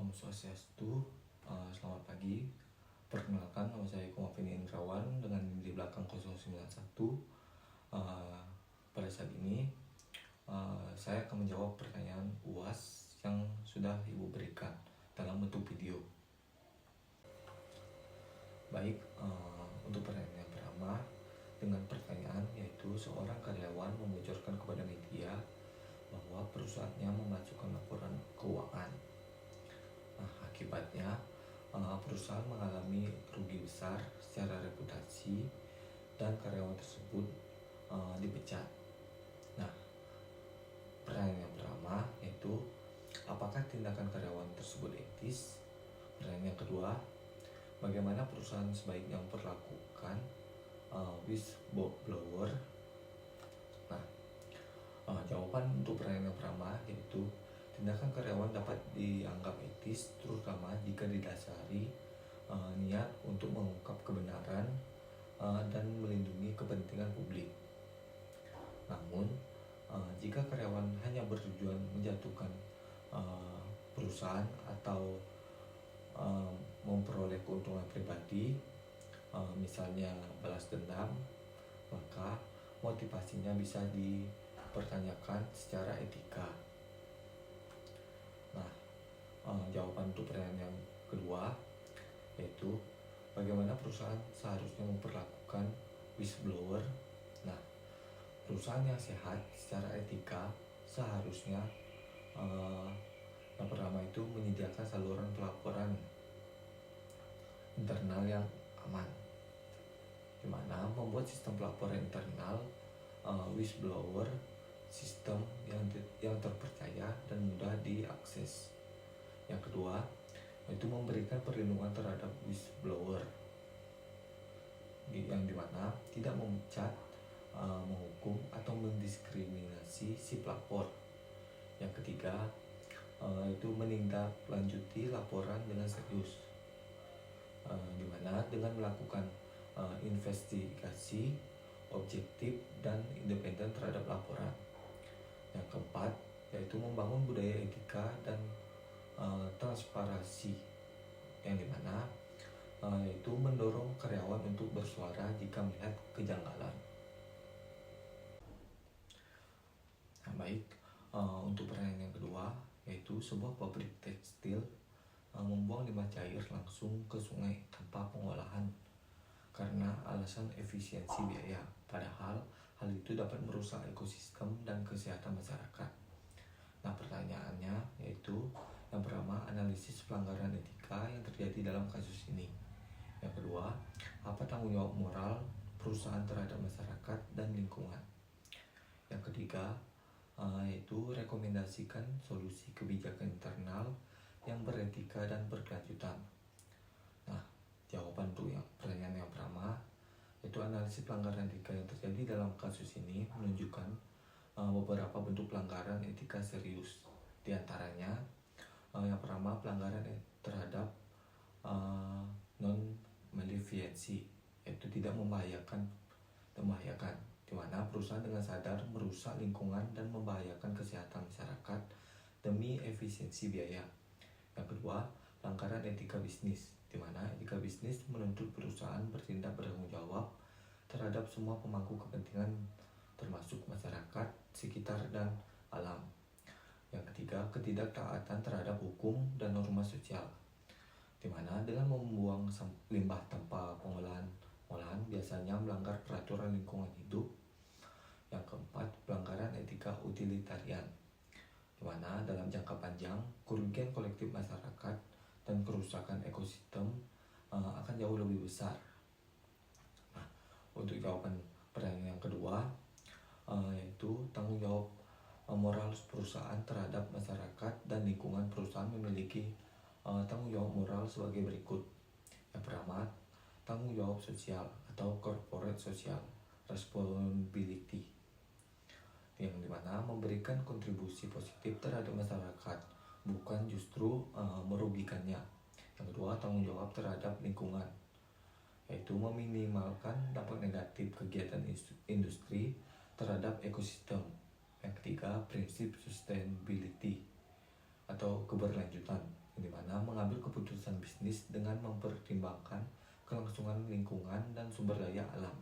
Om Swastiastu, selamat pagi. Perkenalkan, nama saya Komafini Indrawan dengan NIM di belakang 091. Pada saat ini saya akan menjawab pertanyaan UAS yang sudah Ibu berikan dalam bentuk video. Baik, untuk pertanyaan yang pertama dengan pertanyaan yaitu seorang karyawan membocorkan kepada media bahwa perusahaannya memasukkan laporan keuangan. Nah, akibatnya perusahaan mengalami rugi besar secara reputasi dan karyawan tersebut dipecat. Nah, pertanyaan yang pertama yaitu apakah tindakan karyawan tersebut etis? Pertanyaan yang kedua, bagaimana perusahaan sebaiknya memperlakukan whistleblower? Nah, jawaban untuk pertanyaan yang pertama yaitu tindakan karyawan dapat dianggap etis terutama jika didasari niat untuk mengungkap kebenaran dan melindungi kepentingan publik. Namun, jika karyawan hanya bertujuan menjatuhkan perusahaan atau memperoleh keuntungan pribadi, misalnya balas dendam, maka motivasinya bisa dipertanyakan secara etika. Nah, jawaban untuk pertanyaan yang kedua yaitu bagaimana perusahaan seharusnya memperlakukan whistleblower. Nah, perusahaan yang sehat secara etika seharusnya yang pertama itu menyediakan saluran pelaporan internal yang aman, di mana membuat sistem pelaporan internal whistleblower sistem yang terpercaya dan mudah diakses. Yang kedua, yaitu memberikan perlindungan terhadap whistleblower, yang dimana tidak memecat, menghukum atau mendiskriminasi si pelapor. Yang ketiga, itu menindaklanjuti laporan dengan serius, dimana dengan melakukan investigasi objektif dan independen terhadap laporan. Yang keempat, yaitu membangun budaya etika dan transparansi, yang dimana yaitu mendorong karyawan untuk bersuara jika melihat kejanggalan. Nah, baik, untuk pertanyaan yang kedua yaitu sebuah pabrik tekstil membuang limbah cair langsung ke sungai tanpa pengolahan karena alasan efisiensi biaya, padahal hal itu dapat merusak ekosistem dan kesehatan masyarakat. Nah, pertanyaannya yaitu yang pertama, analisis pelanggaran etika yang terjadi dalam kasus ini. Yang kedua, apa tanggung jawab moral perusahaan terhadap masyarakat dan lingkungan. Yang ketiga, yaitu rekomendasikan solusi kebijakan internal yang beretika dan berkelanjutan. Nah, jawaban untuk pertanyaan yang pertama yaitu analisis pelanggaran etika yang terjadi dalam kasus ini menunjukkan beberapa bentuk pelanggaran etika serius. Di antaranya yang pertama, pelanggaran terhadap non-malefiensi, yaitu tidak membahayakan, di mana perusahaan dengan sadar merusak lingkungan dan membahayakan kesehatan masyarakat demi efisiensi biaya. Yang kedua, pelanggaran etika bisnis, di mana etika bisnis menuntut perusahaan bertindak bertanggung jawab terhadap semua pemangku kepentingan termasuk masyarakat, sekitar, dan alam. Yang ketiga, ketidaktaatan terhadap hukum dan norma sosial, di mana dengan membuang limbah tanpa pengolahan biasanya melanggar peraturan lingkungan hidup. Yang keempat, pelanggaran etika utilitarian, di mana dalam jangka panjang kerugian kolektif masyarakat dan kerusakan ekosistem akan jauh lebih besar. Nah, untuk jawaban pertanyaan yang kedua yaitu tanggung jawab moral perusahaan terhadap masyarakat dan lingkungan. Perusahaan memiliki tanggung jawab moral sebagai berikut. Yang pertama, tanggung jawab sosial atau corporate social responsibility, yang dimana memberikan kontribusi positif terhadap masyarakat, bukan justru merugikannya. Yang kedua, tanggung jawab terhadap lingkungan, yaitu meminimalkan dampak negatif kegiatan industri terhadap ekosistem. Yang ketiga, prinsip sustainability atau keberlanjutan, di mana mana mengambil keputusan bisnis dengan mempertimbangkan kelangsungan lingkungan dan sumber daya alam.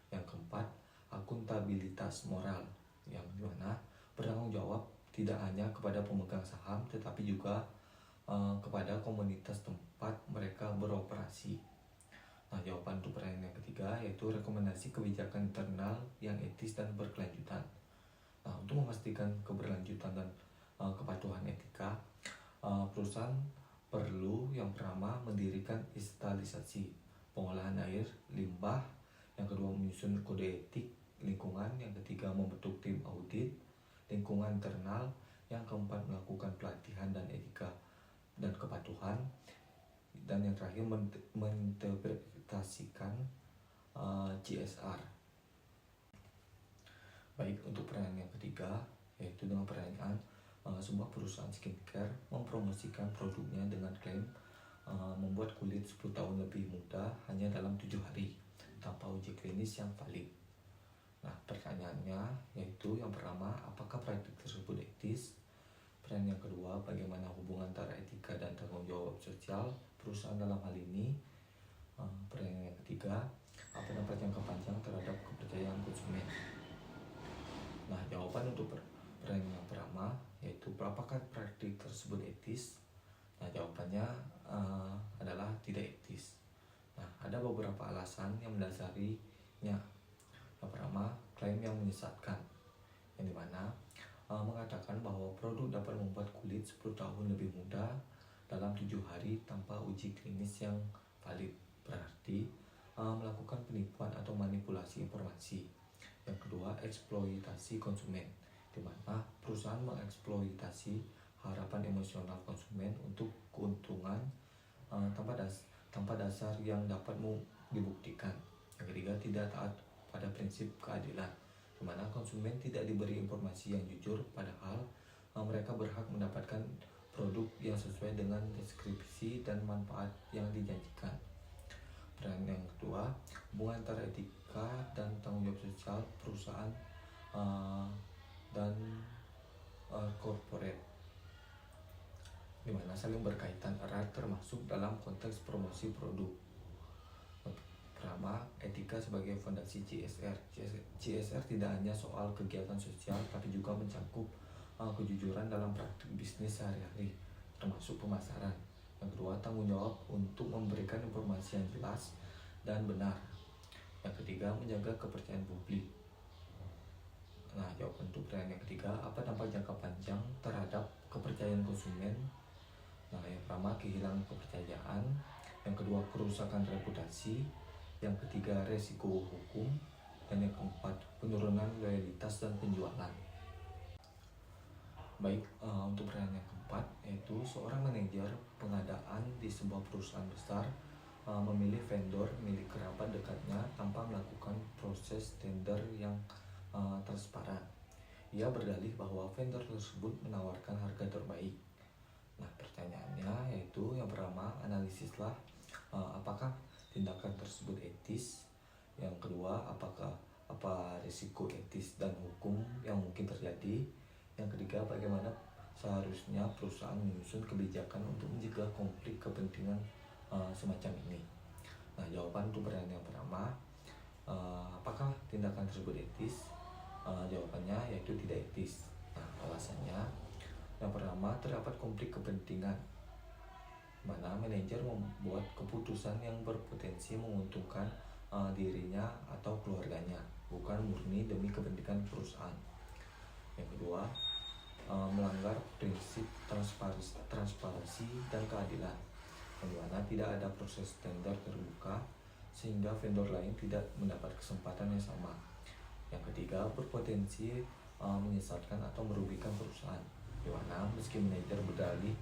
Yang keempat, akuntabilitas moral, yang dimana bertanggung jawab tidak hanya kepada pemegang saham tetapi juga kepada komunitas tempat mereka beroperasi. Nah, jawaban untuk pertanyaan yang ketiga yaitu rekomendasi kebijakan internal yang etis dan berkelanjutan. Nah, untuk memastikan keberlanjutan dan kepatuhan etika, perusahaan perlu yang pertama mendirikan instalisasi pengolahan air limbah, yang kedua menyusun kode etik lingkungan, yang ketiga membentuk tim audit lingkungan internal, yang keempat melakukan pelatihan dan etika dan kepatuhan, dan yang terakhir menginterpretasikan CSR. Baik, untuk pertanyaan yang ketiga yaitu dengan pertanyaan sebuah perusahaan skincare mempromosikan produknya dengan klaim membuat kulit 10 tahun lebih muda hanya dalam 7 hari tanpa uji klinis yang valid. Nah, pertanyaannya yaitu yang pertama, apakah praktik tersebut etis? Pertanyaan yang kedua, bagaimana hubungan antara etika dan tanggung jawab sosial perusahaan dalam hal ini? Pertanyaan yang ketiga, apa dampak jangka panjang terhadap kepercayaan konsumen? Nah, jawaban untuk pertanyaan yang pertama yaitu apakah praktik tersebut etis? Nah, jawabannya adalah tidak etis. Nah, ada beberapa alasan yang mendasarinya. Yang pertama, klaim yang menyesatkan, yang dimana mengatakan bahwa produk dapat membuat kulit 10 tahun lebih muda dalam 7 hari tanpa uji klinis yang valid, berarti melakukan penipuan atau manipulasi informasi. Yang kedua, eksploitasi konsumen, di mana perusahaan mengeksploitasi harapan emosional konsumen untuk keuntungan tanpa dasar yang dapat dibuktikan. Yang ketiga, tidak taat pada prinsip keadilan, di mana konsumen tidak diberi informasi yang jujur padahal mereka berhak mendapatkan produk yang sesuai dengan deskripsi dan manfaat yang dijanjikan. Dan yang kedua, hubungan antara etika dan tanggung jawab sosial perusahaan dan corporate, di mana saling berkaitan erat termasuk dalam konteks promosi produk. Pertama, etika sebagai fondasi CSR. CSR tidak hanya soal kegiatan sosial tapi juga mencakup kejujuran dalam praktik bisnis sehari-hari, termasuk pemasaran. Yang kedua, tanggung jawab untuk memberikan informasi yang jelas dan benar. Yang ketiga, menjaga kepercayaan publik. Nah, jawaban untuk pertanyaan yang ketiga, apa dampak jangka panjang terhadap kepercayaan konsumen? Nah, yang pertama, kehilangan kepercayaan. Yang kedua, kerusakan reputasi. Yang ketiga, resiko hukum. Dan yang keempat, penurunan loyalitas dan penjualan. Baik, untuk pertanyaan yang keempat yaitu seorang manajer pengadaan di sebuah perusahaan besar memilih vendor milik kerabat dekatnya tanpa melakukan proses tender yang transparan. Ia berdalih bahwa vendor tersebut menawarkan harga terbaik. Nah, pertanyaannya yaitu yang pertama, analisislah apakah tindakan tersebut etis. Yang kedua, apa risiko etis dan hukum yang mungkin terjadi. Yang ketiga, bagaimana seharusnya perusahaan menyusun kebijakan untuk mencegah konflik kepentingan semacam ini. Nah, jawaban untuk pertanyaan yang pertama, apakah tindakan tersebut etis? Jawabannya yaitu tidak etis. Nah, alasannya yang pertama, terdapat konflik kepentingan, mana manajer membuat keputusan yang berpotensi menguntungkan dirinya atau keluarganya, bukan murni demi kepentingan perusahaan. Yang kedua, melanggar prinsip transparansi dan keadilan, yang mana tidak ada proses tender terbuka sehingga vendor lain tidak mendapat kesempatan yang sama. Yang ketiga, berpotensi menyesatkan atau merugikan perusahaan, di mana meski manajer berdalih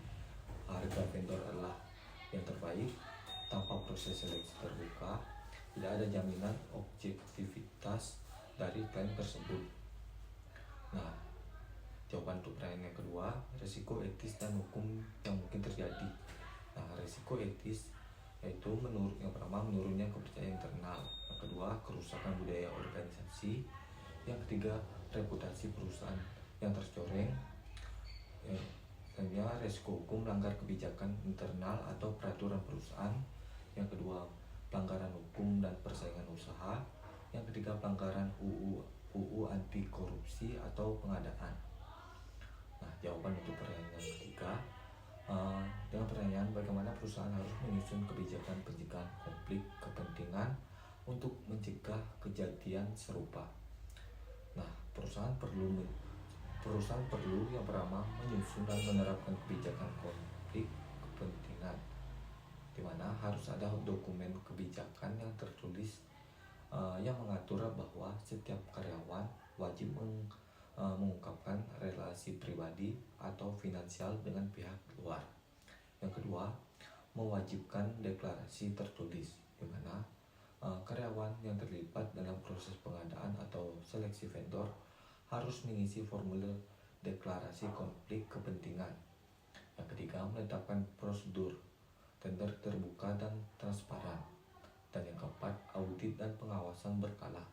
harga vendor adalah yang terbaik, tanpa proses seleksi terbuka, tidak ada jaminan objektivitas dari klaim tersebut. Nah, jawaban untuk pertanyaan yang kedua, risiko etis dan hukum yang mungkin terjadi. Nah, risiko etis yaitu yang pertama, menurunnya kepercayaan internal. Yang kedua, kerusakan budaya organisasi. Yang ketiga, reputasi perusahaan yang tercoreng. Selanjutnya, resiko hukum melanggar kebijakan internal atau peraturan perusahaan. Yang kedua, pelanggaran hukum dan persaingan usaha. Yang ketiga, pelanggaran UU anti korupsi atau pengadaan. Nah, jawaban untuk pertanyaan yang ketiga, dengan pertanyaan bagaimana perusahaan harus menyusun kebijakan pencegahan konflik kepentingan untuk mencegah kejadian serupa. Nah, perusahaan perlu yang pertama menyusun dan menerapkan kebijakan konflik kepentingan, di mana harus ada dokumen kebijakan yang tertulis yang mengatur bahwa setiap karyawan wajib mengungkapkan relasi pribadi atau finansial dengan pihak luar. Yang kedua, mewajibkan deklarasi tertulis, di mana karyawan yang terlibat dalam proses pengadaan atau seleksi vendor harus mengisi formulir deklarasi konflik kepentingan. Yang ketiga, menetapkan prosedur tender terbuka dan transparan. Dan yang keempat, audit dan pengawasan berkala.